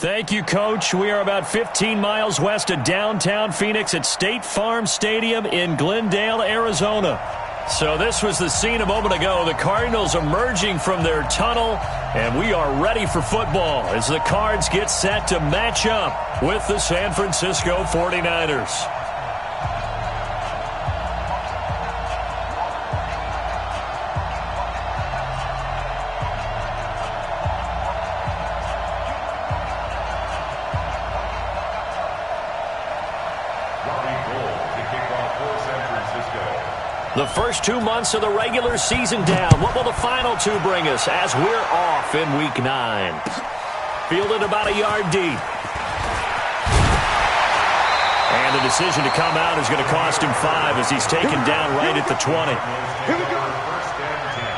Thank you, Coach. We are about 15 miles west of downtown Phoenix at State Farm Stadium in Glendale, Arizona. So this was the scene a moment ago. The Cardinals emerging from their tunnel, and we are ready for football as the Cards get set to match up with the San Francisco 49ers. The first 2 months of the regular season down. What will the final two bring us as we're off in Week 9? Fielded about a yard deep. And the decision to come out is going to cost him 5 as he's taken down right at the 20. Here we go. First and 10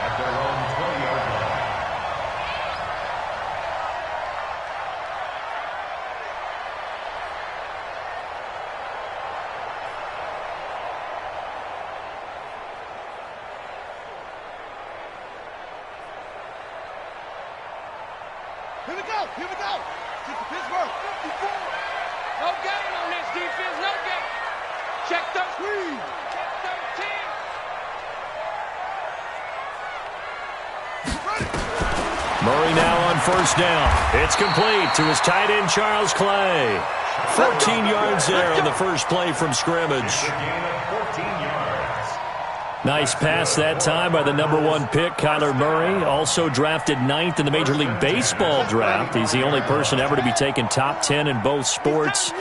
at their own 20-yard line. Here we go. Here we go. Get to Pittsburgh. 54. No gain on this defense. No gain. Check 13. Check 13. Murray now on first down. It's complete to his tight end, Charles Clay. 14 yards there on the first play from scrimmage. A gain of 14 yards. Nice pass that time by the number 1 pick, Kyler Murray. Also drafted 9th in the Major League Baseball draft. He's the only person ever to be taken top 10 in both sports.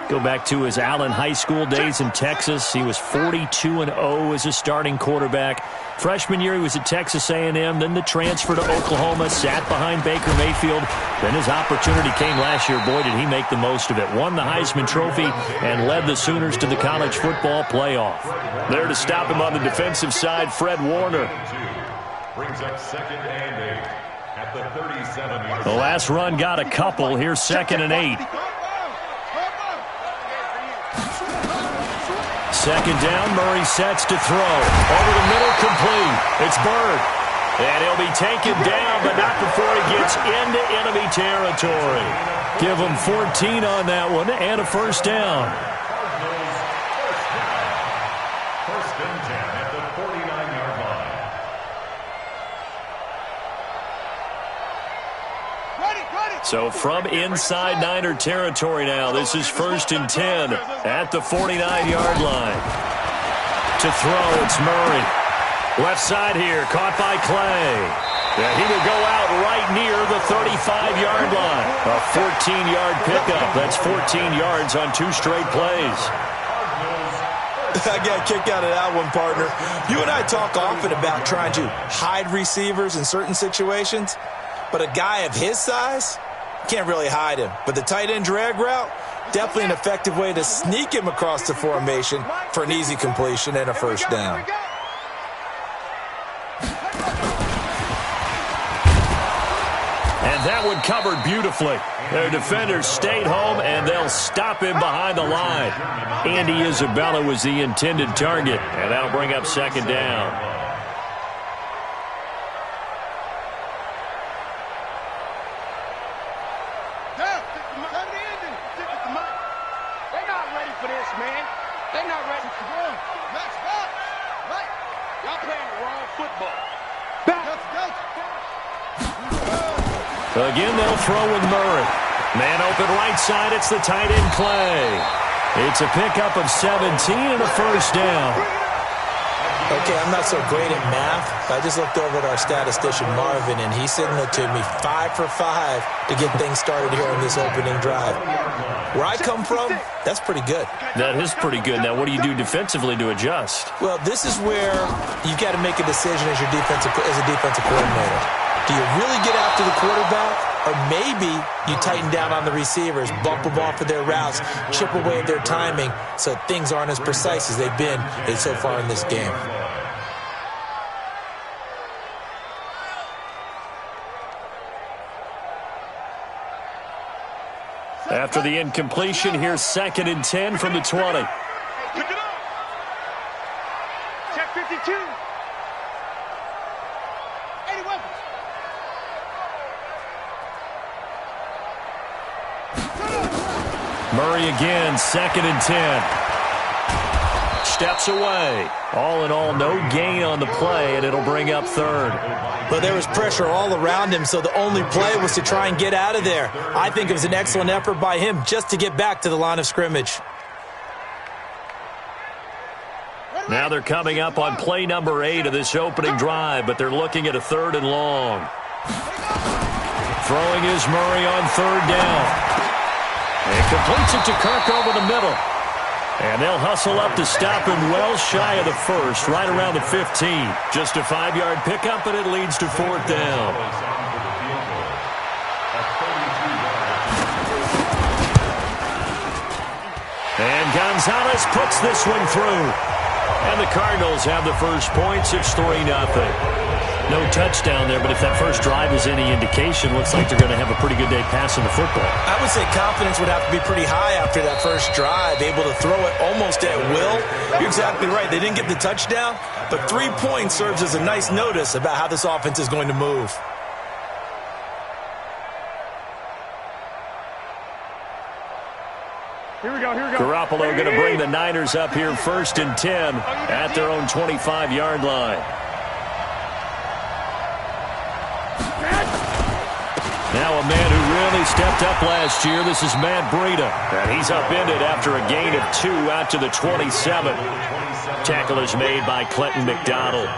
Go back to his Allen High School days in Texas. He was 42-0 as a starting quarterback. Freshman year, he was at Texas A&M. Then the transfer to Oklahoma, sat behind Baker Mayfield. Then his opportunity came last year. Boy, did he make the most of it. Won the Heisman Trophy and led the Sooners to the college football playoff. There to stop him on the defensive side, Fred Warner. Brings up 2nd and 8 at the 37-yard The last run got a couple. Here's 2nd and 8. Second down, Murray sets to throw. Over the middle, complete. It's Bird. And he'll be taken down, but not before he gets into enemy territory. Give him 14 on that one and a first down. First and 10 at the 49-yard line. So from inside Niner territory now, this is 1st and 10 at the 49-yard line. To throw, it's Murray. Left side here, caught by Clay. Yeah, he will go out right near the 35-yard line. A 14-yard pickup. That's 14 yards on 2 straight plays. I got a kick out of that one, partner. You and I talk often about trying to hide receivers in certain situations, but a guy of his size can't really hide him. But the tight end drag route, definitely an effective way to sneak him across the formation for an easy completion and a first down. And that one covered beautifully. Their defenders stayed home, and they'll stop him behind the line. Andy Isabella was the intended target, and that'll bring up 2nd down. They're not ready for this, man. They're not ready. Y'all playing the wrong football. Again, they'll throw with Murray. Man open right side, it's the tight end Clay. It's a pickup of 17 and a first down. Okay, I'm not so great at math, but I just looked over at our statistician, Marvin, and he signaled to me 5 for 5 to get things started here on this opening drive. Where I come from, that's pretty good. That is pretty good. Now, what do you do defensively to adjust? Well, this is where you've got to make a decision as a defensive coordinator. Do you really get after the quarterback, or maybe you tighten down on the receivers, bump them off of their routes, chip away at their timing so things aren't as precise as they've been so far in this game? After the incompletion, here's 2nd and 10 from the 20. Pick it up. Check 52. 80 weapons. Murray again, 2nd and 10. Steps away. All in all, no gain on the play, and it'll bring up 3rd. But there was pressure all around him, so the only play was to try and get out of there. I think it was an excellent effort by him just to get back to the line of scrimmage. Now they're coming up on play number 8 of this opening drive, but they're looking at a 3rd and long. Throwing is Murray on 3rd down. And completes it to Kirk over the middle. And they'll hustle up to stop him well shy of the 1st, right around the 15. Just a 5-yard pickup, and it leads to 4th down. And Gonzalez puts this one through. And the Cardinals have the first points. It's 3-0. No touchdown there, but if that first drive is any indication, looks like they're going to have a pretty good day passing the football. I would say confidence would have to be pretty high after that first drive, able to throw it almost at will. You're exactly right. They didn't get the touchdown, but 3 points serves as a nice notice about how this offense is going to move. Here we go. Garoppolo going to bring the Niners up here 1st and 10 at their own 25-yard line. Now a man who really stepped up last year. This is Matt Breida. And he's upended after a gain of 2 out to the 27. Tackle is made by Clinton McDonald.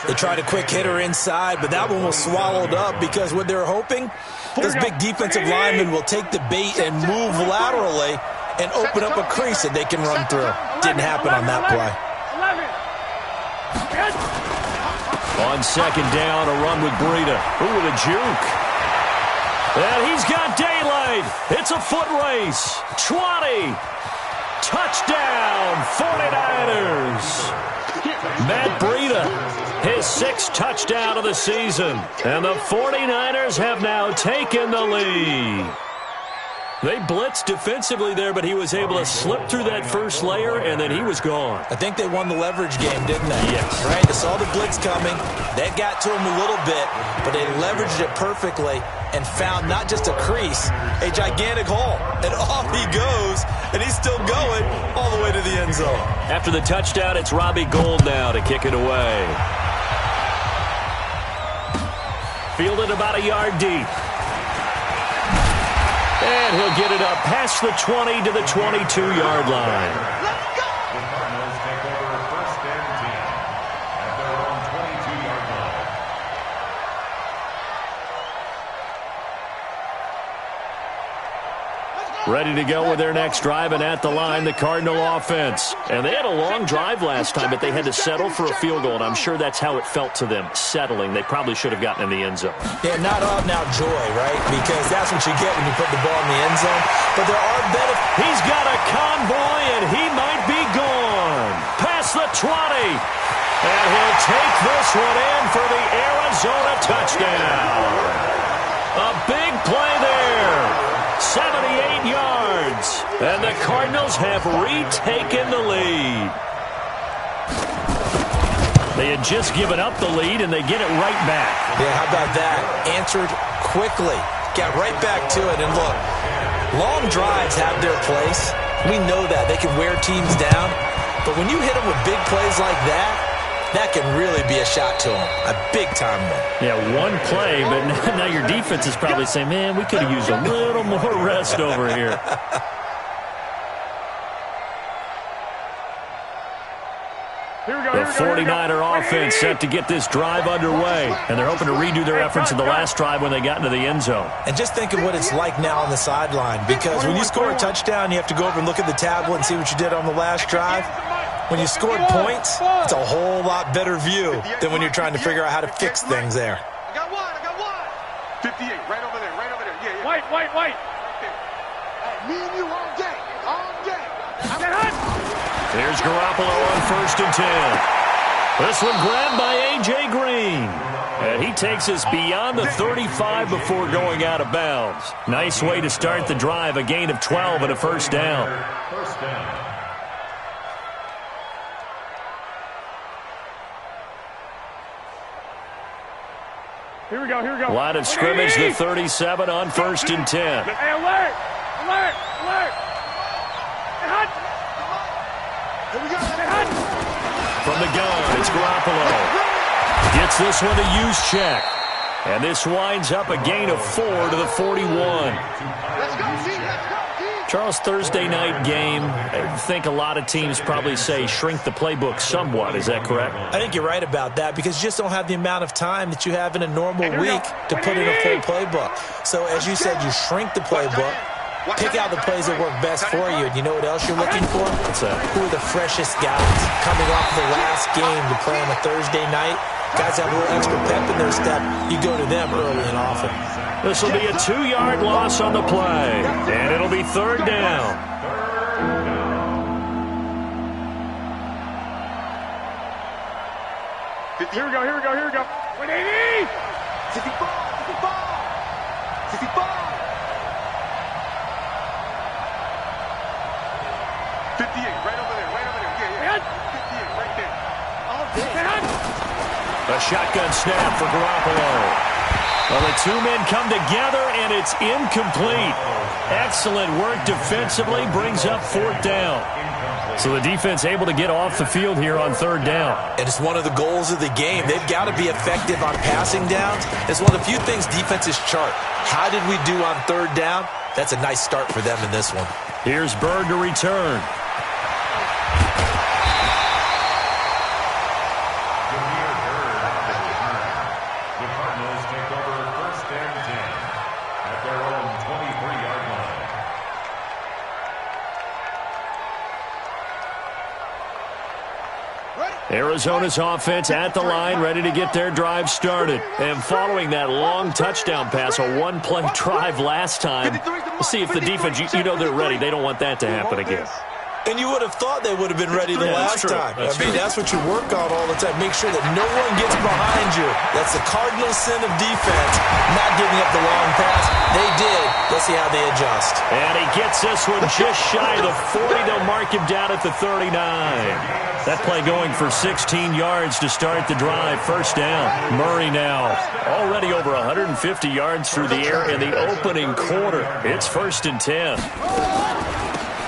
They tried a quick hitter inside, but that one was swallowed up because what they're hoping, this big defensive lineman will take the bait and move laterally and open up a crease that they can run through. Didn't happen on that play. On 2nd down, a run with Breida. Ooh, with a juke. And he's got daylight. It's a foot race. 20. Touchdown, 49ers. Matt Breida, his 6th touchdown of the season. And the 49ers have now taken the lead. They blitzed defensively there, but he was able to slip through that first layer, and then he was gone. I think they won the leverage game, didn't they? Yes. Right? They saw the blitz coming. That got to him a little bit, but they leveraged it perfectly and found not just a crease, a gigantic hole. And off he goes, and he's still going all the way to the end zone. After the touchdown, it's Robbie Gould now to kick it away. Fielded about a yard deep. And he'll get it up past the 20 to the 22-yard line. The Cardinals take over 1st and 10 at their own 22-yard line. Ready to go with their next drive, and at the line, the Cardinal offense. And they had a long drive last time, but they had to settle for a field goal, and I'm sure that's how it felt to them, settling. They probably should have gotten in the end zone. Yeah, not out-and-out joy, right? Because that's what you get when you put the ball in the end zone. But there are benefits. He's got a convoy, and he might be gone. Past the 20. And he'll take this one in for the Arizona touchdown. A big play there. 78 yards. And the Cardinals have retaken the lead. They had just given up the lead, and they get it right back. Yeah, how about that? Answered quickly. Got right back to it. And look, long drives have their place. We know that. They can wear teams down. But when you hit them with big plays like that, that can really be a shot to them. A big-time one. Yeah, one play, but now your defense is probably saying, man, we could have used a little more rest over here. The 49er offense set to get this drive underway, and they're hoping to redo their efforts in the last drive when they got into the end zone. And just think of what it's like now on the sideline, because when you score a touchdown, you have to go over and look at the tablet and see what you did on the last drive. When you scored points, it's a whole lot better view than when you're trying to figure out how to fix things there. I got one. 58, right over there. Yeah. White. Hey, me and you all day. I'm hot. Here's Garoppolo on 1st and 10. This one grabbed by A.J. Green. And he takes us beyond the 35 before going out of bounds. Nice way to start the drive, a gain of 12 and a first down. First down. Here we go. Line of scrimmage, the 37 on 1st and 10. Hey, alert! Alert! Alert! Hut! Here we go. From the gun, it's Garoppolo. Gets this one to use check. And this winds up a gain of 4 to the 41. Let's go, G. Let's go, G. Charles, Thursday night game, I think a lot of teams probably say shrink the playbook somewhat. Is that correct? I think you're right about that because you just don't have the amount of time that you have in a normal week to put in a full playbook. So as you said, you shrink the playbook, pick out the plays that work best for you, and you know what else you're looking for? What's that? Who are the freshest guys coming off the last game to play on a Thursday night? Guys have a little extra pep in their step. You go to them early and often. This will be a 2-yard loss on the play, and it'll be 3rd down. Here we go, here we go, here we go. 180! 65, 65, 65. 58, right over there, right over there. Yeah, yeah. 58, right there. All day. A shotgun snap for Garoppolo. Well, the two men come together, and it's incomplete. Excellent work defensively, brings up 4th down. So the defense able to get off the field here on 3rd down. And it's one of the goals of the game. They've got to be effective on passing downs. It's one of the few things defenses chart. How did we do on 3rd down? That's a nice start for them in this one. Here's Bird to return. Arizona's offense at the line, ready to get their drive started. And following that long touchdown pass, a one-play drive last time, we'll see if the defense, you know they're ready. They don't want that to happen again. And you would have thought they would have been ready the last time. That's what you work on all the time. Make sure that no one gets behind you. That's the cardinal sin of defense, not giving up the long pass. They did. Let's see how they adjust. And he gets this one just shy of the 40. They'll mark him down at the 39. That play going for 16 yards to start the drive. 1st down. Murray now already over 150 yards through the air in the opening quarter. It's 1st and 10.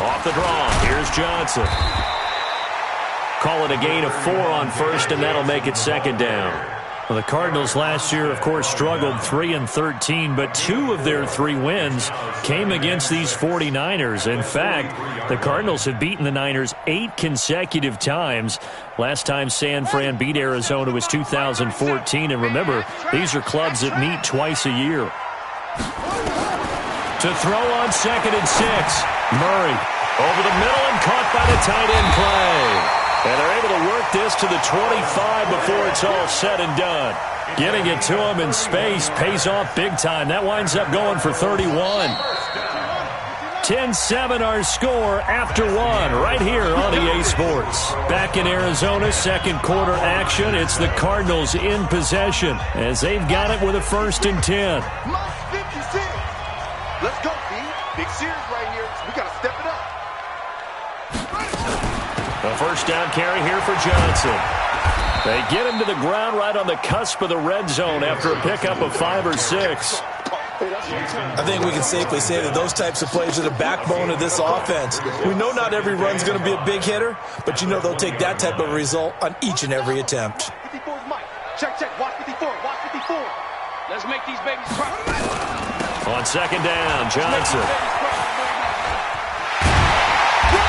Off the draw, here's Johnson. Call it a gain of 4 on 1st, and that'll make it 2nd down. Well, the Cardinals last year, of course, struggled 3-13, but 2 of their 3 wins came against these 49ers. In fact, the Cardinals have beaten the Niners 8 consecutive times. Last time San Fran beat Arizona was 2014, and remember, these are clubs that meet twice a year. To throw on 2nd and 6. Murray over the middle and caught by the tight end play. And they're able to work this to the 25 before it's all said and done. Getting it to him in space pays off big time. That winds up going for 31. 10-7 our score after 1 right here on EA Sports. Back in Arizona, 2nd quarter action. It's the Cardinals in possession as they've got it with a 1st and 10. Let's go, B. Big series right here. We got to step it up. A 1st down carry here for Johnson. They get him to the ground right on the cusp of the red zone after a pickup of 5 or 6. I think we can safely say that those types of plays are the backbone of this offense. We know not every run's going to be a big hitter, but you know they'll take that type of result on each and every attempt. 54's Mike. Check, watch 54, watch 54. Let's make these babies cry. On 2nd down, Johnson.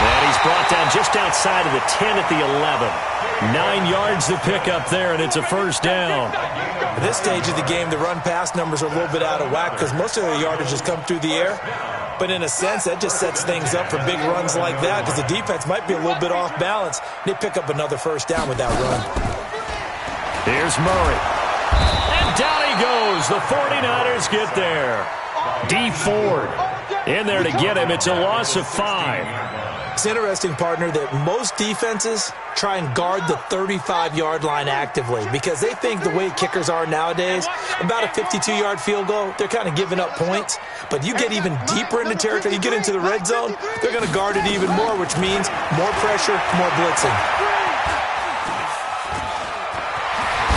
And he's brought down just outside of the 10 at the 11. 9 yards to pick up there, and it's a 1st down. At this stage of the game, the run-pass numbers are a little bit out of whack because most of their yardage has come through the air. But in a sense, that just sets things up for big runs like that because the defense might be a little bit off balance. They pick up another 1st down with that run. Here's Murray. And down he goes. The 49ers get there. D. Ford in there to get him. It's a loss of 5. It's interesting, partner, that most defenses try and guard the 35-yard line actively because they think the way kickers are nowadays, about a 52-yard field goal, they're kind of giving up points. But you get even deeper into territory, you get into the red zone, they're going to guard it even more, which means more pressure, more blitzing.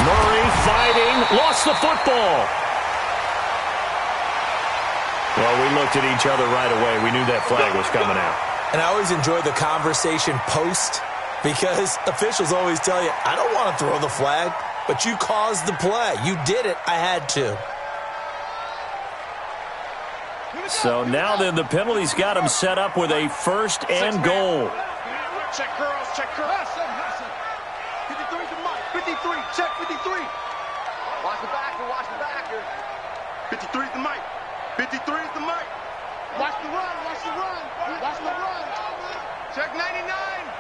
Murray fighting, lost the football. Well, we looked at each other right away. We knew that flag was coming out. And I always enjoy the conversation post because officials always tell you, I don't want to throw the flag, but you caused the play. You did it. I had to. So now then, the penalty's got him set up with a first and goal. Check girls, check girls. 53 to Mike. 53, check 53. Watch the backer, watch the backer. 53 to Mike. 53 to Mike. Watch the run, watch the run. Watch the run. Check 99,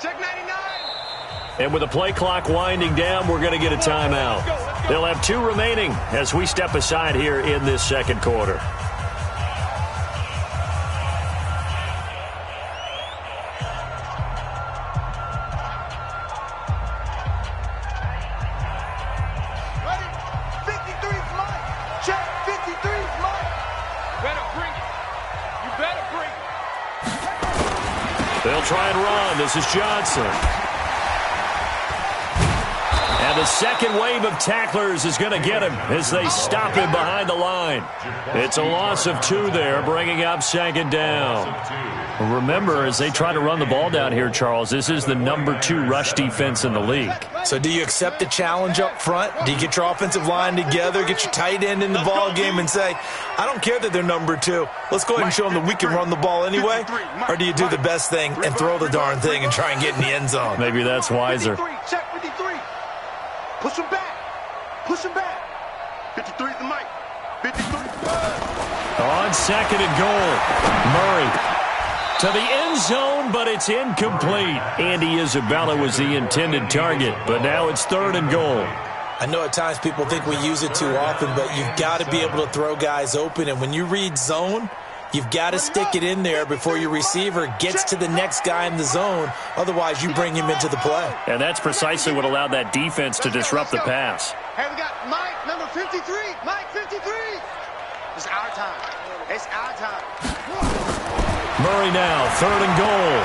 check 99. And with the play clock winding down, we're going to get a timeout. They'll have 2 remaining as we step aside here in this second quarter. They'll try and run. This is Johnson. And the second wave of tacklers is going to get him as they stop him behind the line. It's a loss of 2 there, bringing up second down. Remember, as they try to run the ball down here, Charles, this is the number 2 rush defense in the league. So do you accept the challenge up front? Do you get your offensive line together, get your tight end in the ball game and say, I don't care that they're number 2. Let's go ahead and show them that we can run the ball anyway? Or do you do the best thing and throw the darn thing and try and get in the end zone? Maybe that's wiser. Check 53. Push him back. Push him back. 53 is the mic. 53. On second and goal, Murray to the end zone, but it's incomplete. Andy Isabella was the intended target, but now it's third and goal. I know at times people think we use it too often, but you've got to be able to throw guys open. And when you read zone, you've got to stick it in there before your receiver gets to the next guy in the zone. Otherwise, you bring him into the play. And that's precisely what allowed that defense to disrupt the pass. Hey, we got Mike, number 53. Mike, 53. It's our time. It's our time. Murray now, third and goal.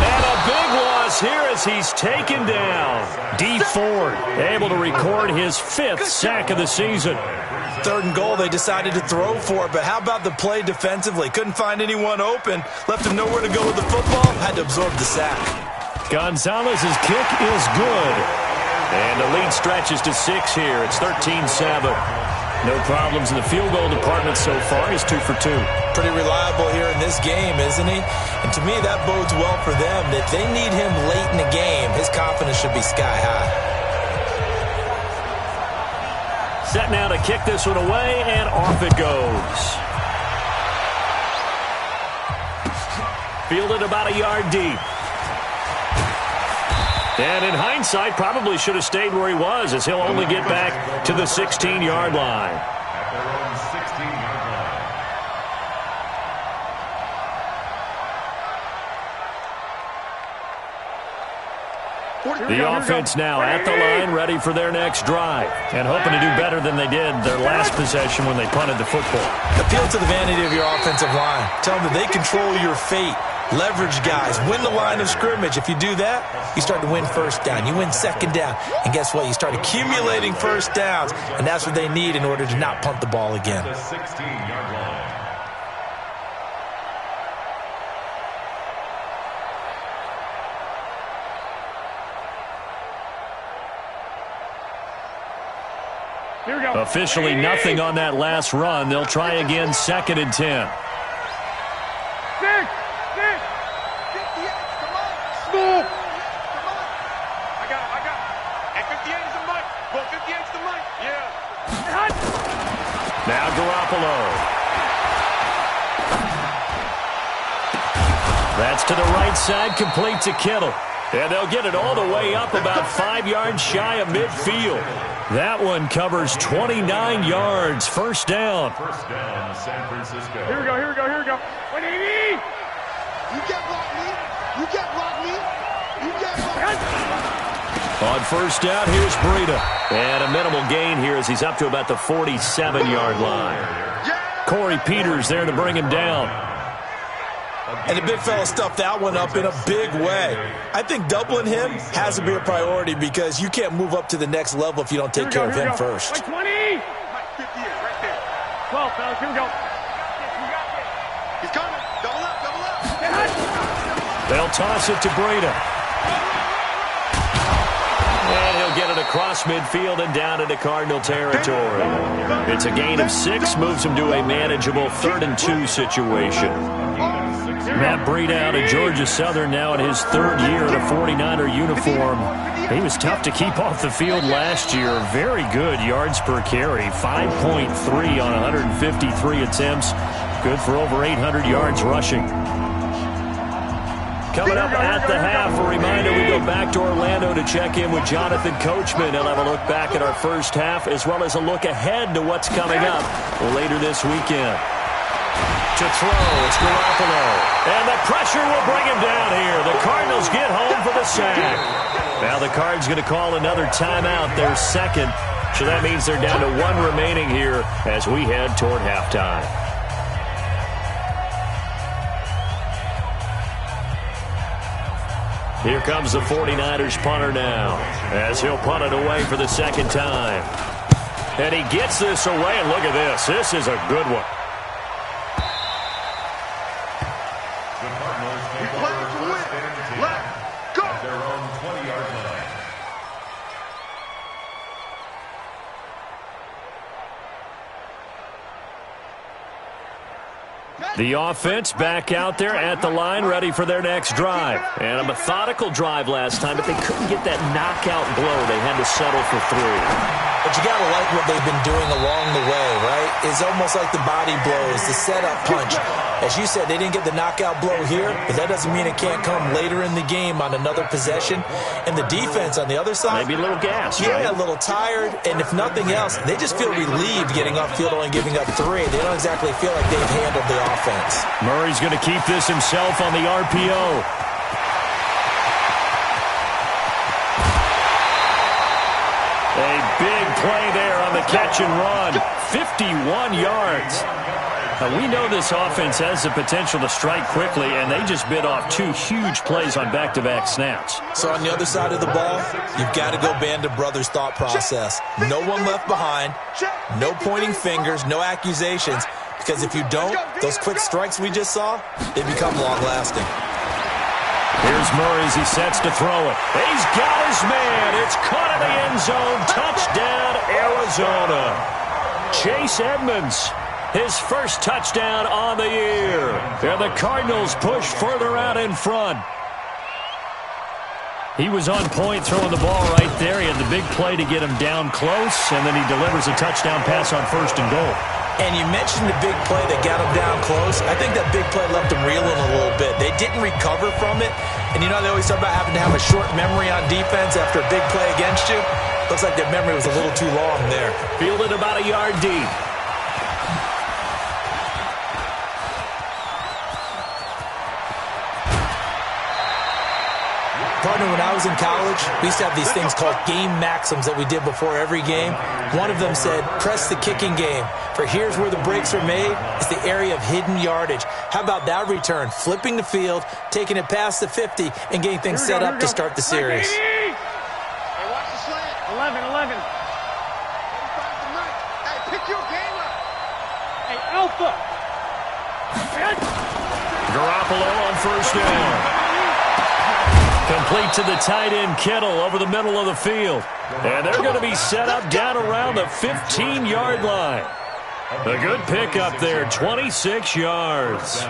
And a big loss here as he's taken down. D. Ford able to record his 5th sack of the season. Third and goal, they decided to throw for it, but how about the play defensively? Couldn't find anyone open, left him nowhere to go with the football, had to absorb the sack. Gonzalez's kick is good. And the lead stretches to 6 here. It's 13-7. No problems in the field goal department so far. He's 2 for 2. Pretty reliable here in this game, isn't he? And to me, that bodes well for them. If they need him late in the game, his confidence should be sky high. Set now to kick this one away, and off it goes. Fielded about a yard deep. And in hindsight, probably should have stayed where he was, as he'll only get back to the 16-yard line. At their own 16-yard line. The offense now at the line, ready for their next drive, and hoping to do better than they did their last possession when they punted the football. Appeal to the vanity of your offensive line. Tell them that they control your fate. Leverage guys. Win the line of scrimmage. If you do that, you start to win first down. You win second down. And guess what? You start accumulating first downs. And that's what they need in order to not punt the ball again. The 16-yard line. Here we go. Officially nothing on that last run. They'll try again, 2nd and 10. School. I got it. And 58 is the mic. Well, 58 is the mic. Yeah. Now Garoppolo. That's to the right side, complete to Kittle. And they'll get it all the way up about 5 yards shy of midfield. That one covers 29 yards. First down. First down, San Francisco. Here we go. 180. You can't block me. You can't block me. You can't block me. On first down, here's Breida. And a minimal gain here as he's up to about the 47-yard line. Corey Peters there to bring him down. And the big fella stuffed that one up in a big way. I think doubling him has to be a priority because you can't move up to the next level if you don't take care of him first. Like 20. Like 58 right there. 12. go, fellas. Here we go. He's coming. Double up, double up. They'll toss it to Breida. And he'll get it across midfield and down into Cardinal territory. It's a gain of 6, moves him to a manageable 3rd and 2 situation. Matt Breida out of Georgia Southern now in his 3rd year in a 49er uniform. He was tough to keep off the field last year. Very good yards per carry, 5.3 on 153 attempts. Good for over 800 yards rushing. Coming up at the half, a reminder we go back to Orlando to check in with Jonathan Coachman. He'll have a look back at our first half as well as a look ahead to what's coming up later this weekend. To throw, it's Garoppolo. And the pressure will bring him down here. The Cardinals get home for the sack. Now the Cards going to call another timeout, their 2nd. So that means they're down to 1 remaining here as we head toward halftime. Here comes the 49ers punter now as he'll punt it away for the 2nd time. And he gets this away, and look at this. This is a good one. The Cardinals take over first and 10 at their own 20-yard line. The offense back out there at the line, ready for their next drive. And a methodical drive last time, but they couldn't get that knockout blow. They had to settle for 3. But you got to like what they've been doing along the way, right? It's almost like the body blows, the setup punch. As you said, they didn't get the knockout blow here, but that doesn't mean it can't come later in the game on another possession. And the defense on the other side, maybe a little gas, yeah, right? a little tired. And if nothing else, they just feel relieved getting off field only giving up 3. They don't exactly feel like they've handled the offense. Murray's going to keep this himself on the RPO. A big play there on the catch and run. 51 yards. Now, we know this offense has the potential to strike quickly, and they just bit off 2 huge plays on back-to-back snaps. So on the other side of the ball, you've got to go Band of Brothers thought process. No one left behind, no pointing fingers, no accusations, because if you don't, those quick strikes we just saw, they become long-lasting. Here's Murray as he sets to throw it. He's got his man. It's caught in the end zone. Touchdown, Arizona. Chase Edmonds, his first touchdown on the year. And the Cardinals push further out in front. He was on point throwing the ball right there. He had the big play to get him down close, and then he delivers a touchdown pass on 1st and goal. And you mentioned the big play that got him down close. I think that big play left him reeling a little bit. They didn't recover from it. And you know they always talk about having to have a short memory on defense after a big play against you? Looks like that memory was a little too long there. Fielded about a yard deep. Partner, when I was in college, we used to have these things called game maxims that we did before every game. One of them said, press the kicking game. For here's where the breaks are made. It's the area of hidden yardage. How about that return? Flipping the field, taking it past the 50, and getting things set up to start the series. Hey, watch the slant. 11. Hey, pick your game up. Hey, Alpha. Garoppolo on 1st down. Complete to the tight end, Kittle, over the middle of the field. And they're going to be set up down around the 15-yard line. A good pickup there, 26 yards.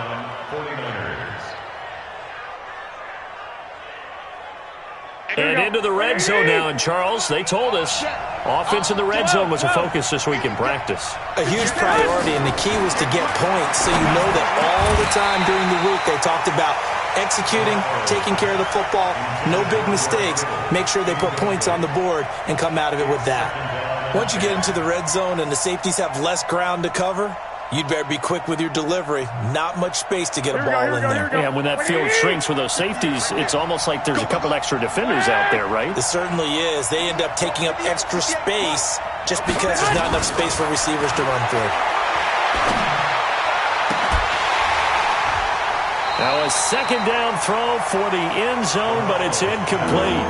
And into the red zone now. And, Charles, they told us offense in the red zone was a focus this week in practice. A huge priority, and the key was to get points. So you know that all the time during the week they talked about executing, taking care of the football, no big mistakes. Make sure they put points on the board and come out of it with that. Once you get into the red zone and the safeties have less ground to cover, you'd better be quick with your delivery. Not much space to get a ball in there. Yeah, when that field shrinks with those safeties, it's almost like there's a couple extra defenders out there, right? It certainly is. They end up taking up extra space just because there's not enough space for receivers to run through. Now a 2nd down throw for the end zone, but it's incomplete.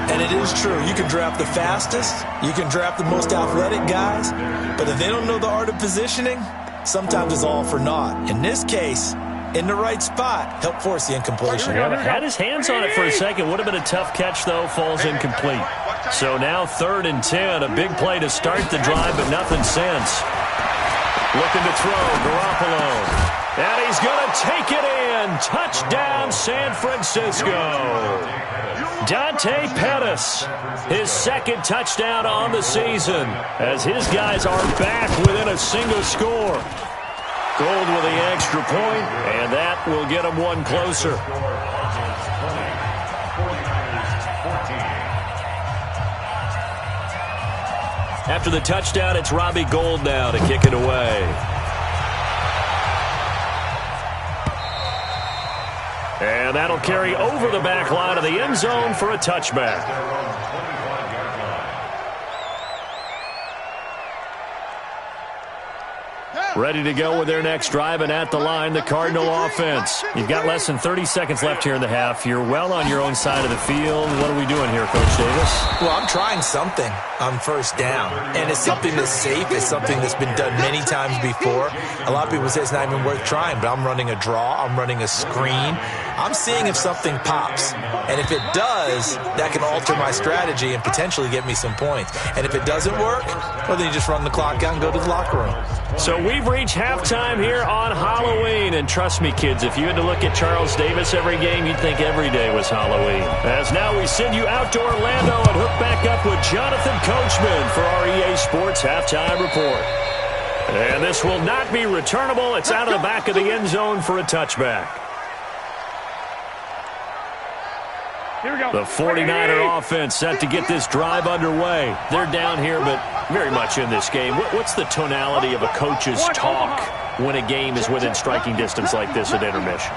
And it is true. You can draft the fastest. You can draft the most athletic guys. But if they don't know the art of positioning, sometimes it's all for naught. In this case, in the right spot, help force the incompletion. Yeah, had his hands on it for a second. Would have been a tough catch, though. Falls incomplete. So now 3rd and 10. A big play to start the drive, but nothing since. Looking to throw, Garoppolo. And he's going to take it in. Touchdown, San Francisco. Dante Pettis, his 2nd touchdown on the season, as his guys are back within a single score. Gold with the extra point, and that will get them one closer. After the touchdown, it's Robbie Gould now to kick it away. And that'll carry over the back line of the end zone for a touchback. Ready to go with their next drive, and at the line, the Cardinal offense. You've got less than 30 seconds left here in the half. You're well on your own side of the field. What are we doing here, Coach Davis? Well, I'm trying something on first down, and it's something that's safe. It's something that's been done many times before. A lot of people say it's not even worth trying, but I'm running a draw. I'm running a screen. I'm seeing if something pops, and if it does, that can alter my strategy and potentially get me some points. And if it doesn't work, well, then you just run the clock out and go to the locker room. So we've reached halftime here on Halloween. And trust me, kids, if you had to look at Charles Davis every game, you'd think every day was Halloween. As now we send you out to Orlando and hook back up with Jonathan Coachman for our EA Sports Halftime Report. And this will not be returnable. It's out of the back of the end zone for a touchback. The 49er offense set to get this drive underway. They're down here, but very much in this game. What's the tonality of a coach's talk when a game is within striking distance like this at intermission?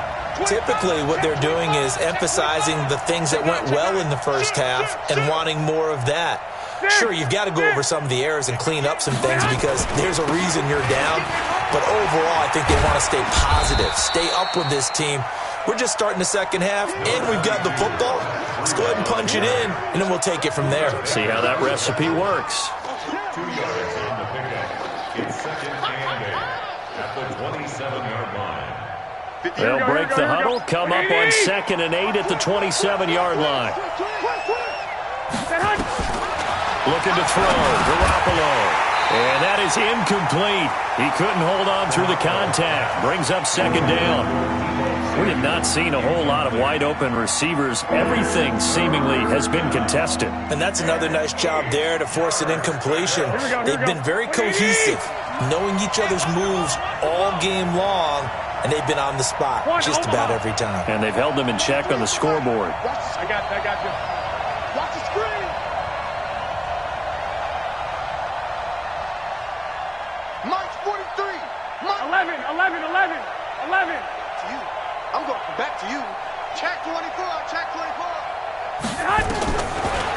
Typically, what they're doing is emphasizing the things that went well in the first half and wanting more of that. Sure, you've got to go over some of the errors and clean up some things because there's a reason you're down. But overall, I think they want to stay positive, stay up with this team. We're just starting the second half, and we've got the football. Let's go ahead and punch it in, and then we'll take it from there. See how that recipe works. 2 yards on the pickup. It's 2nd and 8 at the 27-yard line. They'll break the huddle, come up on 2nd and 8 at the 27-yard line. Looking to throw, Garoppolo. And that is incomplete. He couldn't hold on through the contact. Brings up 2nd down. We have not seen a whole lot of wide-open receivers. Everything seemingly has been contested. And that's another nice job there to force an incompletion. They've been very cohesive, knowing each other's moves all game long, and they've been on the spot just about every time. And they've held them in check on the scoreboard. I got you. Watch the screen. Mike's 43. Mike. 11. To you. I'm going back to you. Check 24.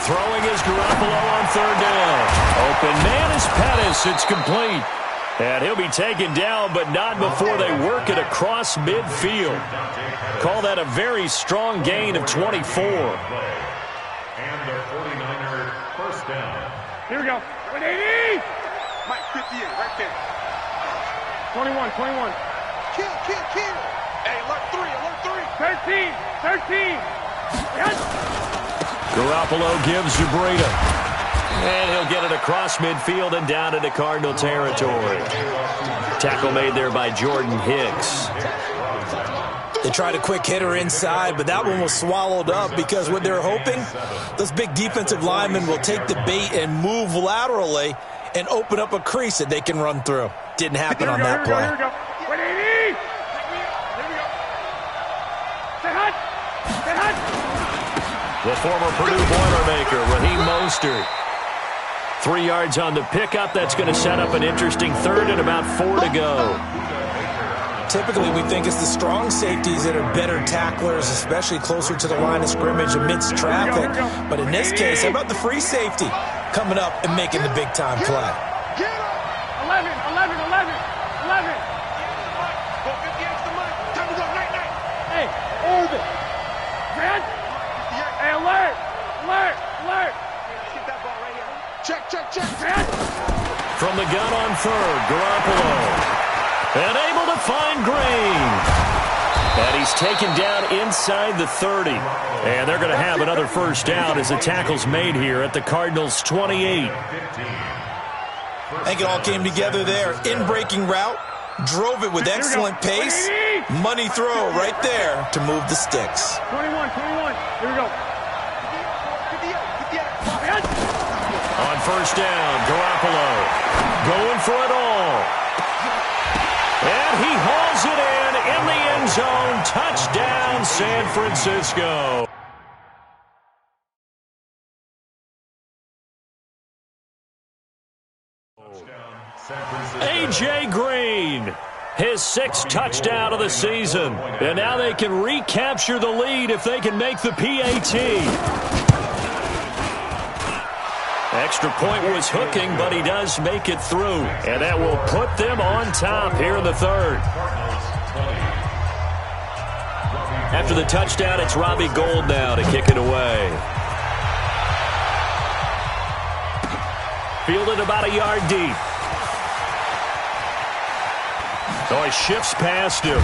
Throwing is Garoppolo on 3rd down. Open man is Pettis. It's complete. And he'll be taken down, but not before they work it across midfield. Call that a very strong gain of 24. And their 49er first down. Here we go. 180. Mike 58, right there. 21. Kill. Hey, alert 3. 13. Garoppolo gives to Breida. And he'll get it across midfield and down into Cardinal territory. Tackle made there by Jordan Hicks. They tried a quick hitter inside, but that one was swallowed up because what they're hoping, those big defensive linemen will take the bait and move laterally and open up a crease that they can run through. Didn't happen on that play. Here we go. 180. Stay hot. The former Purdue Boilermaker, Raheem Mostert. 3 yards on the pickup. That's going to set up an interesting 3rd and about 4 to go. Typically, we think it's the strong safeties that are better tacklers, especially closer to the line of scrimmage amidst traffic. But in this case, how about the free safety coming up and making the big-time play? 11. Hey, Urban. Man. Hey, alert. From the gun on third, Garoppolo. And able to find Green. And he's taken down inside the 30. And they're going to have another first down as the tackle's made here at the Cardinals' 28. I think it all came together there. In-breaking route, drove it with excellent pace. Money throw right there to move the sticks. 21. Here we go. On first down, Garoppolo going for it all. And he hauls it in the end zone. Touchdown, San Francisco. A.J. Green, his 6th touchdown of the season. And now they can recapture the lead if they can make the PAT. Extra point was hooking, but he does make it through. And that will put them on top here in the third. After the touchdown, it's Robbie Gould now to kick it away. Fielded about a yard deep. So he shifts past him.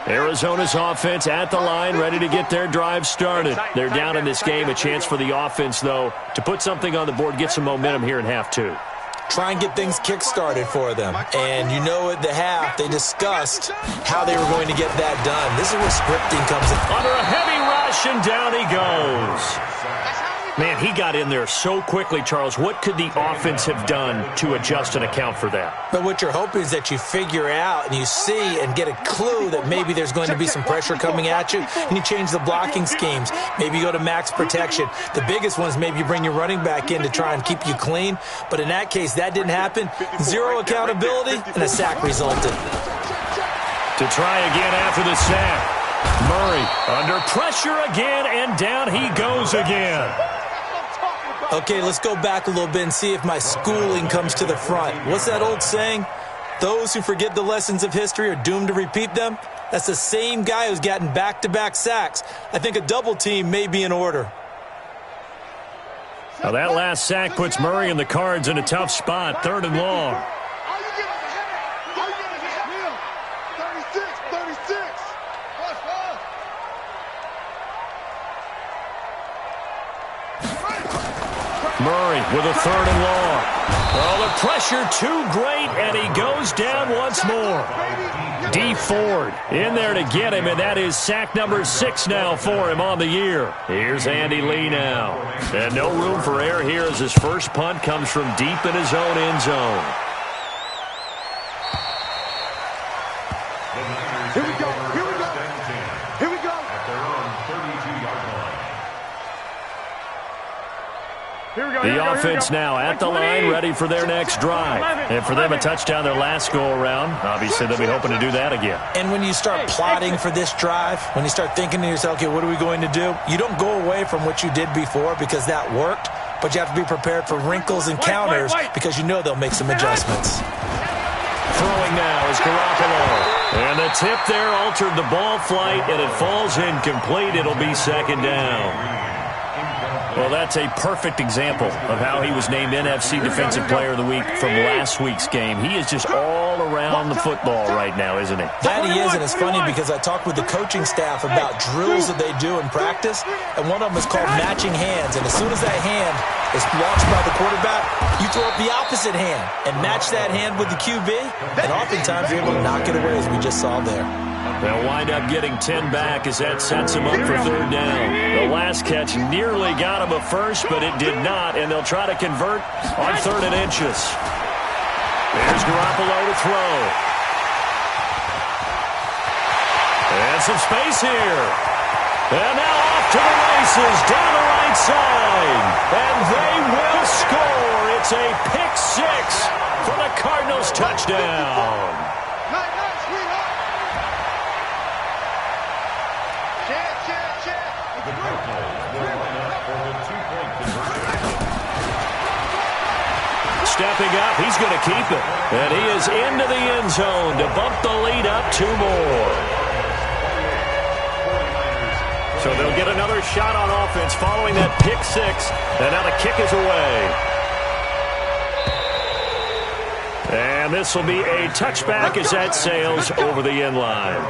Arizona's offense at the line, ready to get their drive started. They're down in this game. A chance for the offense, though, to put something on the board, get some momentum here in half two. Try and get things kick-started for them. And you know at the half, they discussed how they were going to get that done. This is where scripting comes in. Under a heavy rush, and down he goes. Man, he got in there so quickly, Charles. What could the offense have done to adjust and account for that? But what you're hoping is that you figure out and you see and get a clue that maybe there's going to be some pressure coming at you, and you change the blocking schemes. Maybe you go to max protection. The biggest one is maybe you bring your running back in to try and keep you clean. But in that case, that didn't happen. Zero accountability, and a sack resulted. To try again after the sack. Murray under pressure again, and down he goes again. Okay, let's go back a little bit and see if my schooling comes to the front. What's that old saying? Those who forget the lessons of history are doomed to repeat them. That's the same guy who's gotten back-to-back sacks. I think a double team may be in order. Now that last sack puts Murray and the Cards in a tough spot, 3rd and long. 36. Murray with a 3rd and long. Oh, the pressure too great, and he goes down once more. D. Ford in there to get him, and that is sack number 6 now for him on the year. Here's Andy Lee now. And no room for error here as his first punt comes from deep in his own end zone. Here we go. At their own 32-yard line. The offense now at the line, ready for their next drive. And for them, a touchdown their last go-around. Obviously, they'll be hoping to do that again. And when you start plotting for this drive, when you start thinking to yourself, okay, what are we going to do? You don't go away from what you did before because that worked, but you have to be prepared for wrinkles and counters because you know they'll make some adjustments. Throwing now is Garoppolo. And the tip there altered the ball flight, and it falls incomplete. It'll be 2nd down. Well, that's a perfect example of how he was named NFC Defensive Player of the Week from last week's game. He is just all around the football right now, isn't he? That he is, and it's funny because I talked with the coaching staff about drills that they do in practice, and one of them is called matching hands. And as soon as that hand is watched by the quarterback, you throw up the opposite hand and match that hand with the QB, and oftentimes you're able to knock it away, as we just saw there. They'll wind up getting 10 back as that sets them up for 3rd down. The last catch nearly got him a first, but it did not, and they'll try to convert on 3rd and inches. There's Garoppolo to throw. And some space here. And now off to the races, down the right side. And they will score. It's a pick 6 for the Cardinals touchdown. The Cardinals will line up for the 2-point conversion. stepping up. He's going to keep it. And he is into the end zone to bump the lead up 2 more. So they'll get another shot on offense following that pick 6. And now the kick is away. And this will be a touchback as that sails over the end line.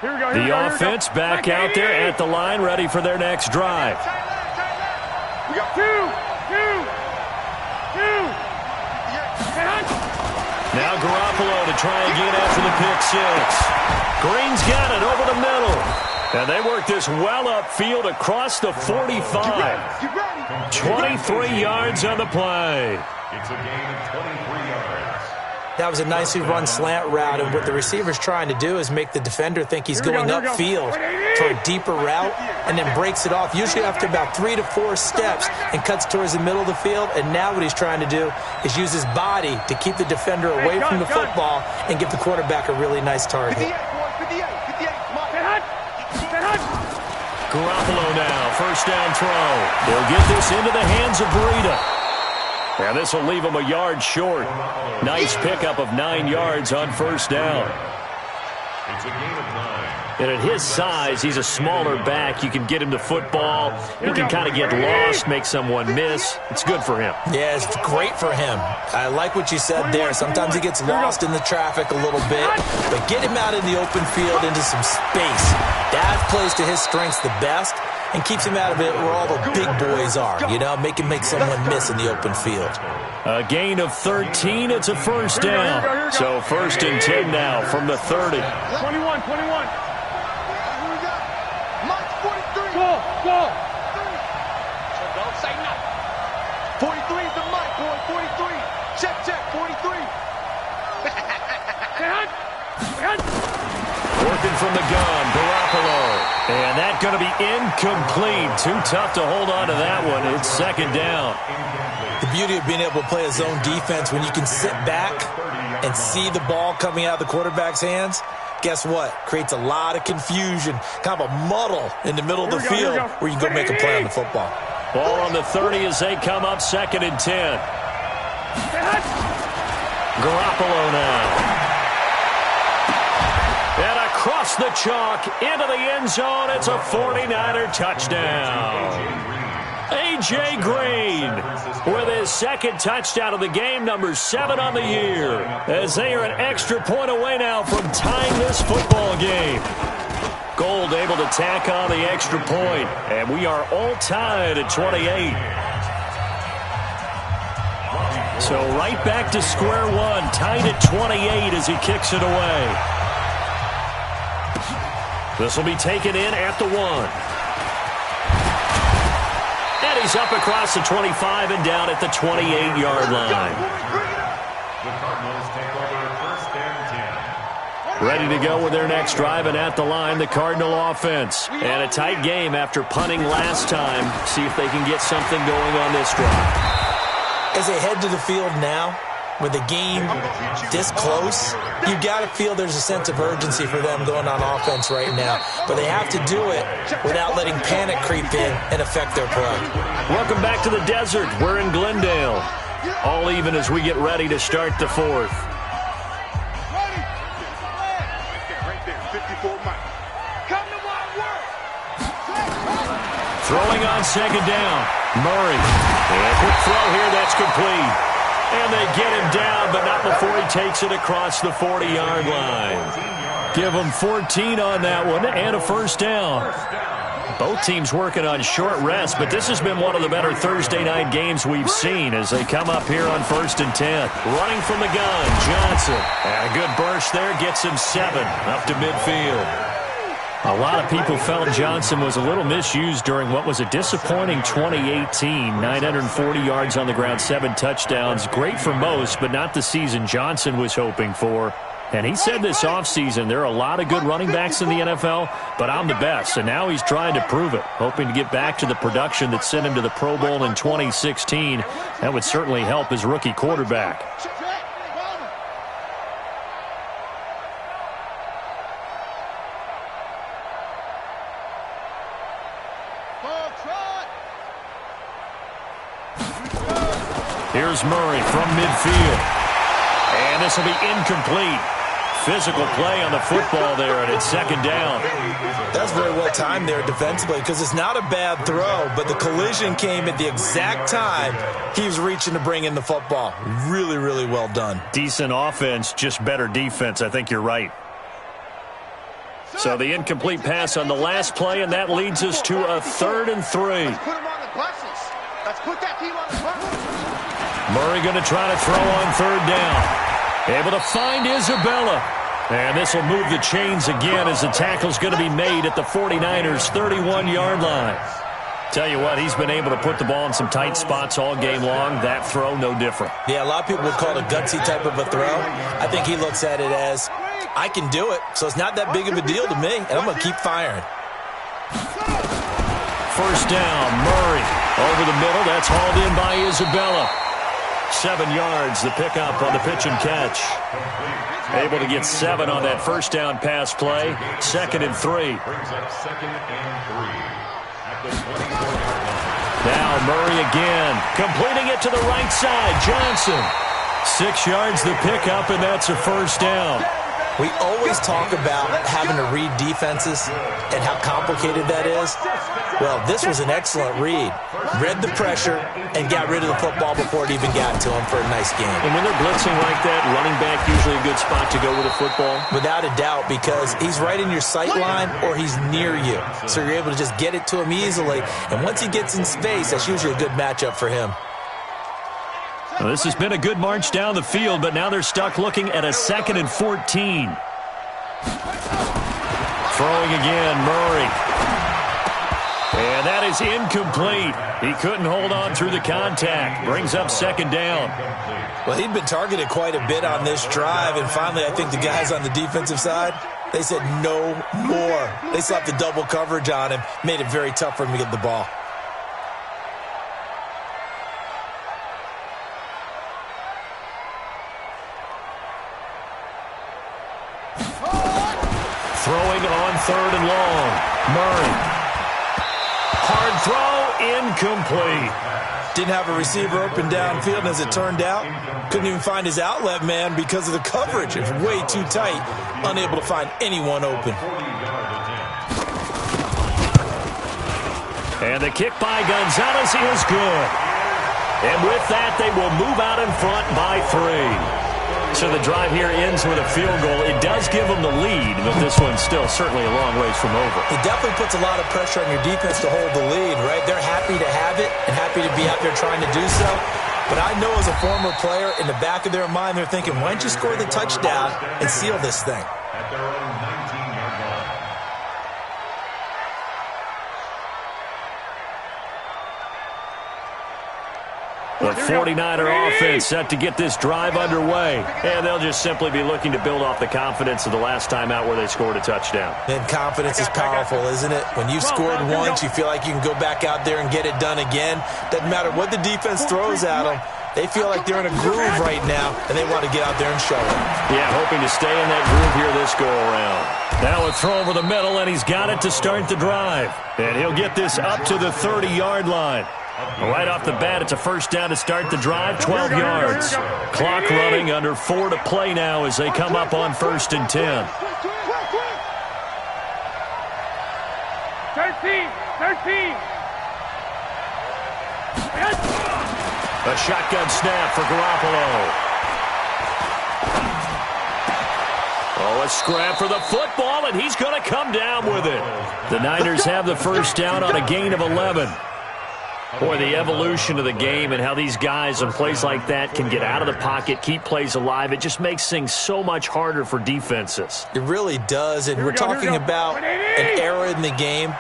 The offense back out there at the line, ready for their next drive. We got Now Garoppolo to try again after the pick 6. Green's got it over the middle. And they work this well upfield across the 45. 23 yards on the play. It's a gain of 23 yards. That was a nicely run slant route, and what the receiver's trying to do is make the defender think he's going upfield for a deeper route and then breaks it off, usually after about 3 to 4 steps, and cuts towards the middle of the field. And now what he's trying to do is use his body to keep the defender away from the football and give the quarterback a really nice target. Garoppolo now, first down throw. They'll get this into the hands of Breida. And this will leave him a yard short. Nice pickup of 9 yards on first down. It's a gain of 9. And at his size, he's a smaller back. You can get him to football. He can kind of get lost, make someone miss. It's good for him. Yeah, it's great for him. I like what you said there. Sometimes he gets lost in the traffic a little bit, but get him out in the open field into some space. That plays to his strengths the best and keeps him out of it where all the big boys are, you know, make someone miss in the open field. A gain of 13. It's a first down. So first and 10 now from the 30. 21. Go. So don't say nothing. 43 is the mic, boy. 43. Check. 43. Working from the gun, Garoppolo. And that's going to be incomplete. Too tough to hold on to that one. It's second down. The beauty of being able to play a zone defense when you can sit back and see the ball coming out of the quarterback's hands, guess what? Creates a lot of confusion, kind of a muddle in the middle of the field where you can go make a play on the football. Ball on the 30 as they come up second and 10. Garoppolo now. And across the chalk into the end zone. It's a 49er touchdown. A.J. Green with his second touchdown of the game, number 7 on the year, as they are an extra point away now from tying this football game. Gold able to tack on the extra point, and we are all tied at 28. So right back to square one, tied at 28 as he kicks it away. This will be taken in at the 1. And he's up across the 25 and down at the 28-yard line. The Cardinals take over first and 10. Ready to go with their next drive, and at the line, the Cardinal offense. And a tight game after punting last time. See if they can get something going on this drive. As they head to the field now, with the game this close, you got to feel there's a sense of urgency for them going on offense right now. But they have to do it without letting panic creep in and affect their play. Welcome back to the desert. We're in Glendale. All even as we get ready to start the fourth. Right there, 54 Mike. Come to my work. Throwing on second down. Murray. And a quick throw here. That's complete. And they get him down, but not before he takes it across the 40-yard line. Give him 14 on that one and a first down. Both teams working on short rest, but this has been one of the better Thursday night games we've seen as they come up here on first and 10. Running from the gun, Johnson. And a good burst there gets him 7 up to midfield. A lot of people felt Johnson was a little misused during what was a disappointing 2018. 940 yards on the ground, 7 touchdowns. Great for most, but not the season Johnson was hoping for. And he said this offseason, there are a lot of good running backs in the NFL, but I'm the best. And now he's trying to prove it, hoping to get back to the production that sent him to the Pro Bowl in 2016. That would certainly help his rookie quarterback. Ball Here's Murray from midfield. And this will be incomplete. Physical play on the football there, and it's second down. That's very well timed there defensively because it's not a bad throw, but the collision came at the exact time he was reaching to bring in the football. Really, really well done. Decent offense, just better defense. I think you're right. So the incomplete pass on the last play, and that leads us to a 3rd and 3. Let's put him on the buses. Let's put that team on the buses. Murray going to try to throw on 3rd down. Able to find Isabella. And this will move the chains again as the tackle's going to be made at the 49ers' 31-yard line. Tell you what, he's been able to put the ball in some tight spots all game long. That throw, no different. Yeah, a lot of people would call it a gutsy type of a throw. I think he looks at it as, I can do it, so it's not that big of a deal to me, and I'm going to keep firing. First down, Murray. Over the middle, that's hauled in by Isabella. 7 yards, the pickup on the pitch and catch. Able to get 7 on that first down pass play. 2nd and 3. Now Murray again, completing it to the right side. Johnson. 6 yards, the pickup, and that's a first down. We always talk about having to read defenses and how complicated that is. Well, this was an excellent read. Read the pressure and got rid of the football before it even got to him for a nice game. And when they're blitzing like that, running back usually a good spot to go with a football? Without a doubt, because he's right in your sight line or he's near you. So you're able to just get it to him easily. And once he gets in space, that's usually a good matchup for him. Well, this has been a good march down the field, but now they're stuck looking at a 2nd and 14. Throwing again, Murray. And that is incomplete. He couldn't hold on through the contact. Brings up 2nd down. Well, he'd been targeted quite a bit on this drive, and finally I think the guys on the defensive side, they said no more. They slapped the double coverage on him, made it very tough for him to get the ball. Throwing on 3rd and long. Murray. Hard throw, incomplete. Didn't have a receiver open downfield, and as it turned out, couldn't even find his outlet man because of the coverage. It was way too tight, unable to find anyone open. And the kick by Gonzalez is good. And with that, they will move out in front by 3. So the drive here ends with a field goal. It does give them the lead, but this one's still certainly a long ways from over. It definitely puts a lot of pressure on your defense to hold the lead, right? They're happy to have it and happy to be out there trying to do so. But I know as a former player, in the back of their mind, they're thinking, why don't you score the touchdown and seal this thing? At their own 19-yard line. The 49er offense set to get this drive underway. And they'll just simply be looking to build off the confidence of the last time out where they scored a touchdown. And confidence is powerful, isn't it? When you've scored once, you feel like you can go back out there and get it done again. Doesn't matter what the defense throws at them. They feel like they're in a groove right now, and they want to get out there and show it. Yeah, hoping to stay in that groove here this go-around. Now a throw over the middle, and he's got it to start the drive. And he'll get this up to the 30-yard line. Right off the bat, it's a first down to start the drive, 12 yards. Clock running, under 4 to play now as they come up on 1st and 10. 13. A shotgun snap for Garoppolo. Oh, a scrap for the football, and he's going to come down with it. The Niners have the first down on a gain of 11. Boy, the evolution of the game and how these guys on plays like that can get out of the pocket, keep plays alive, it just makes things so much harder for defenses. It really does, and we're talking about an era in the game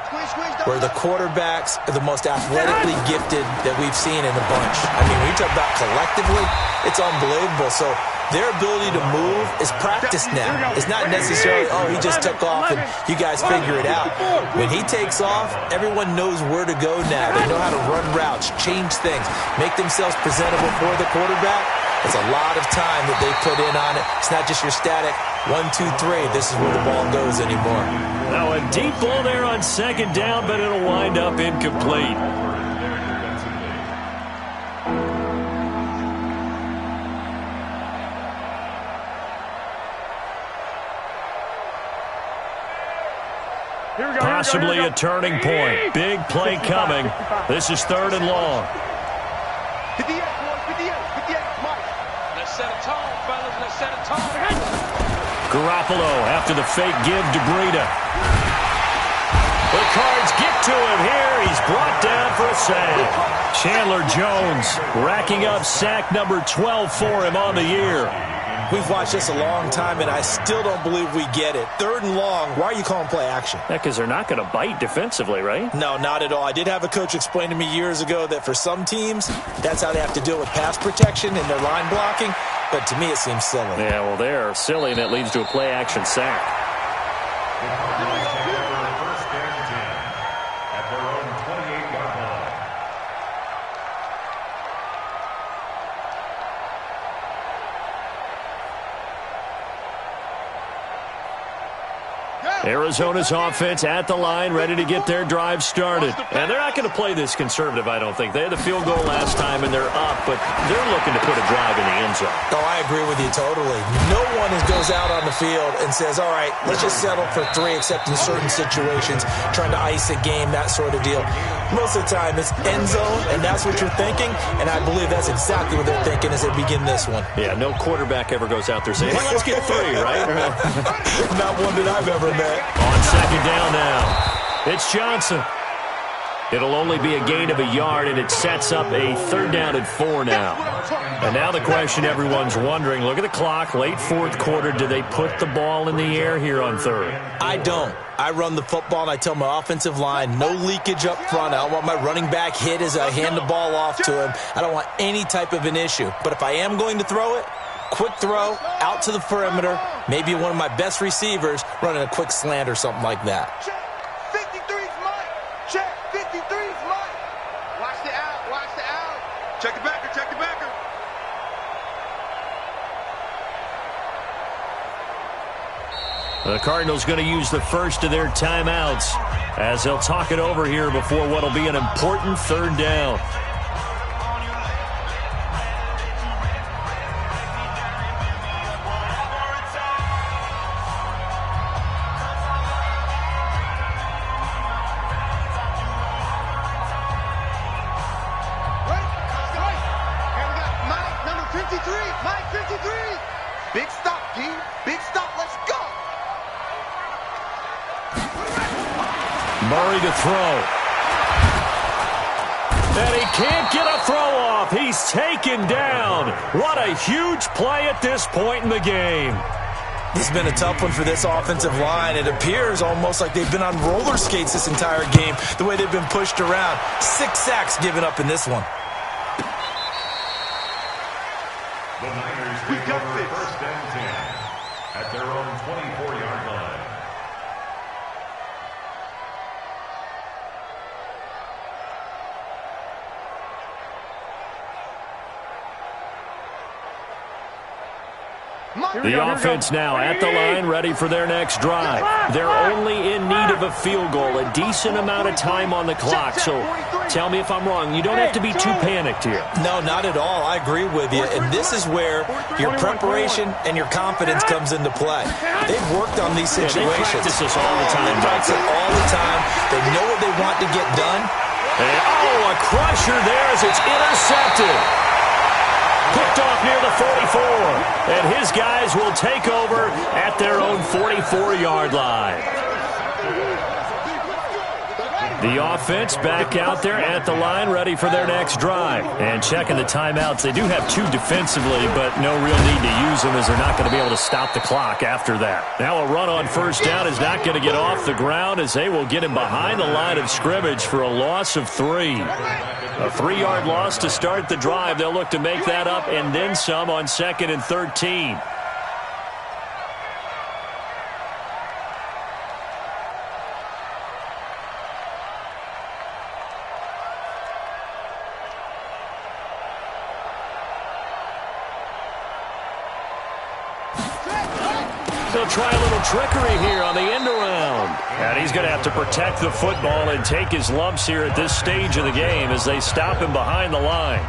where the quarterbacks are the most athletically gifted that we've seen in a bunch. I mean, when you talk about collectively, it's unbelievable. So their ability to move is practiced now. It's not necessarily, oh, he just took off and you guys figure it out. When he takes off, everyone knows where to go now. They know how to run routes, change things, make themselves presentable for the quarterback. It's a lot of time that they put in on it. It's not just your static 1, 2, 3. This is where the ball goes anymore. Now a deep ball there on 2nd down, but it'll wind up incomplete. Possibly a turning point. Big play coming. This is 3rd and long. 58, boys, 58, Mike. Let's set a tone, fellas. Let's set a tone. Garoppolo after the fake give to Breida. The Cards get to him here. He's brought down for a sack. Chandler Jones racking up sack number 12 for him on the year. We've watched this a long time, and I still don't believe we get it. 3rd and long, why are you calling play action? Yeah, because they're not going to bite defensively, right? No, not at all. I did have a coach explain to me years ago that for some teams, that's how they have to deal with pass protection and their line blocking. But to me, it seems silly. Yeah, well, they're silly, and it leads to a play action sack. First and 10 at their own 28-yard line. Arizona's offense at the line, ready to get their drive started. And they're not going to play this conservative, I don't think. They had the field goal last time, and they're up, but they're looking to put a drive in the end zone. Oh, I agree with you totally. No one goes out on the field and says, all right, let's just settle for 3, except in certain situations, trying to ice a game, that sort of deal. Most of the time, it's end zone, and that's what you're thinking, and I believe that's exactly what they're thinking as they begin this one. Yeah, no quarterback ever goes out there saying, hey, let's get 3, right? Not one that I've ever met. On 2nd down now, it's Johnson. It'll only be a gain of a yard, and it sets up a 3rd down and 4 now. And now the question everyone's wondering, look at the clock, late 4th quarter, do they put the ball in the air here on 3rd? I don't. I run the football, and I tell my offensive line, no leakage up front. I don't want my running back hit as I hand the ball off to him. I don't want any type of an issue. But if I am going to throw it, quick throw, out to the perimeter, maybe one of my best receivers running a quick slant or something like that. Check. 53's Mike. Check. 53's Mike. Watch the out. Watch the out. Check the backer. Check the backer. The Cardinals going to use the first of their timeouts as they'll talk it over here before what will be an important 3rd down. Big stop, G. Big stop. Let's go. Murray to throw. And he can't get a throw off. He's taken down. What a huge play at this point in the game. This has been a tough one for this offensive line. It appears almost like they've been on roller skates this entire game, the way they've been pushed around. 6 sacks given up in this one. The Niners take over first and 10 at their own 24-yard line. The offense now at the line, ready for their next drive. They're only in need of a field goal, a decent amount of time on the clock. So tell me if I'm wrong. You don't have to be too panicked here. No, not at all. I agree with you. And this is where your preparation and your confidence comes into play. They've worked on these situations. Yeah, they practice this all the time. They practice it all the time. They know what they want to get done. And, a crusher there as it's intercepted. Picked off near the 44. And his guys will take over at their own 44-yard line. The offense back out there at the line, ready for their next drive. And checking the timeouts. They do have 2 defensively, but no real need to use them as they're not going to be able to stop the clock after that. Now a run on first down is not going to get off the ground as they will get him behind the line of scrimmage for a loss of 3. A 3-yard loss to start the drive. They'll look to make that up and then some on 2nd and 13. They'll try a little trickery here on the end around. And he's going to have to protect the football and take his lumps here at this stage of the game as they stop him behind the line.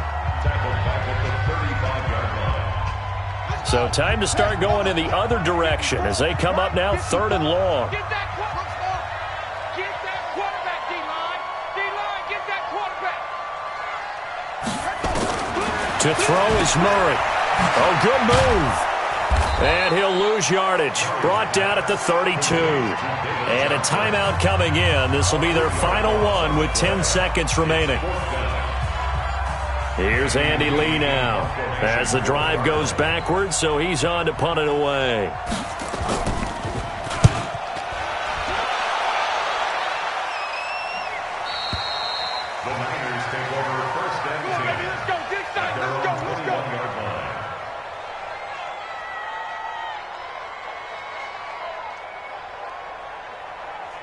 So time to start going in the other direction as they come up now 3rd and long. To throw is Murray. Oh, good move. And he'll lose yardage. Brought down at the 32. And a timeout coming in. This will be their final one with 10 seconds remaining. Here's Andy Lee now as the drive goes backwards, so he's on to punt it away. The Niners take over first and 10. Let's go, dig side, let's go, let's go. 21-yard line.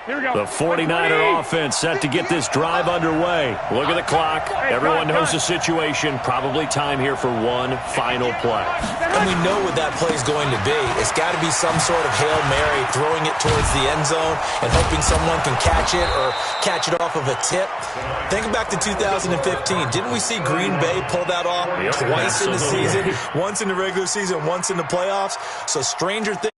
Here we go. The 49er offense set to get this drive underway. Look at the clock. Everyone knows the situation. Probably time here for one final play. And we know what that play is going to be. It's got to be some sort of Hail Mary, throwing it towards the end zone and hoping someone can catch it or catch it off of a tip. Think back to 2015. Didn't we see Green Bay pull that off twice in the season? Once in the regular season, once in the playoffs. So stranger things.